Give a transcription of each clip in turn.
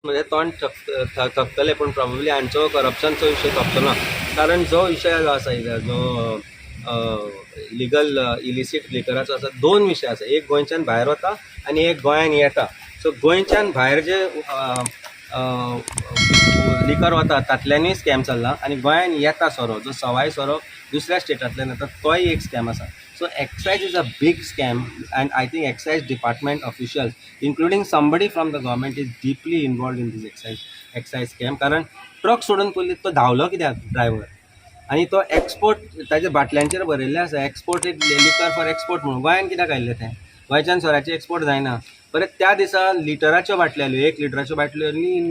म्हणजे तोंड थकतले पण प्रॉब्ली हांचो करप्शनचो विशय थकतलो, कारण जो विशय जो आसा जो लिगल इलिसीट लिकराचो आसा, दोन विशय आसा. एक गोंयच्यान भायर वता आनी एक गोंयान येता. सो गोंयच्यान भायर जे लिकर वता तातल्यानूय स्कॅम चल्ला, आनी गोंयान येता सोरो जो सवाय सोरो दुसऱ्या स्टेटांतल्यान येता तोय एक स्कॅम आसा. So excise is a big scam, and I think excise department officials, including somebody from the government, is deeply involved in this excise scam. कारण ट्रक सोडून पयलीं तो धांवलो कित्याक ड्रायव्हर, आनी तो एक्सपोर्ट ताच्या बाटल्यांचेर बरयल्लें आसा एक्सपोर्टेड लिकर फॉर एक्सपोर्ट म्हणून. गोंयान कित्याक आयिल्लें तें? गोंयच्यान सोऱ्याचें एक्सपोर्ट जायना. परत त्या दिसा लिटराच्यो बाटल्यो, 1 लिटराच्यो बाटल्यो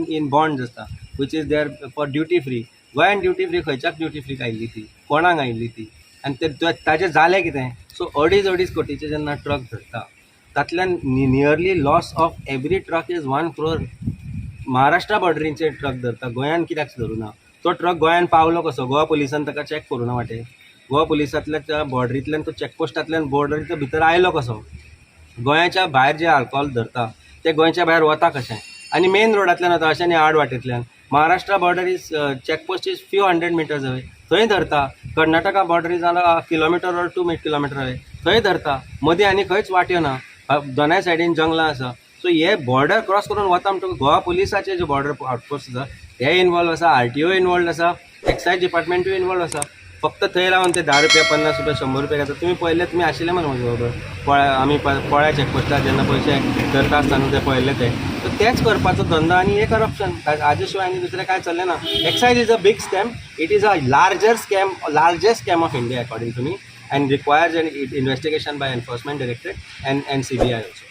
इन बॉन्ड आसता, which is there for duty free. गोंयान ड्युटी फ्री खंयच्याक ड्युटी फ्री आयिल्ली ती? कोणाक आयिल्ली ती? आनी ताजें जालें कितें? सो अडीच कोटीचे जेन्ना ट्रक धरता, तातल्यान nearly loss of every truck is 1 crore. महाराष्ट्रा बॉर्डरींचेर ट्रक धरता, गोंयान कित्याक धरूं ना? तो ट्रक गोंयान पावलो कसो? गोवा पुलिसान ताका चॅक करूं ना वाटे? गोवा पुलिसांतल्या त्या बॉर्डरींतल्यान तो चॅकपोस्टांतल्यान बॉर्डरीच्या भितर आयलो कसो? गोंयाच्या भायर जे अल्कोहोल धरता ते गोंयच्या भायर वता कशें? आनी मेन रोडांतल्यान वता अशें न्ही आड वाटेंतल्यान. महाराष्ट्रा border is checkpost is few 100 meters away, थंय धरता. कर्नाटका बॉर्डर इज जाल्यार किलोमिटर ऑर 2 kilometers अवे, थंय धरता. मदीं आनी खंयच वाट्यो ना, दोनाय सायडीन जंगलां आसा. सो हे बॉर्डर क्रॉस करून वता म्हणटकूच गोवा पुलिसाचे जे बॉर्डर आउटपोस्ट आसा ते इनवॉल्व आसा, RTO इनवॉल्व आसा, एक्सायज डिपार्टमेंटूय इनवॉल्व आसा. फक्त थंय रावन ते 10 रुपया 50 रुपया 100 रुपया घेतात. तुमी पळयलें, तुमी आशिल्ले मरे म्हजे बरोबर आमी पोळ्या चॅकपोस्टार जेन्ना पयशे धरता आसतना ते पळयले ते. सो तेच करपाचो धंदो आनी हे करप्शन, हाजे शिवाय आनी दुसरें कांय चल्लें ना. Excise is a big scam. It is a largest scam of India according to me, and requires an investigation by Enforcement Directorate and CBI also.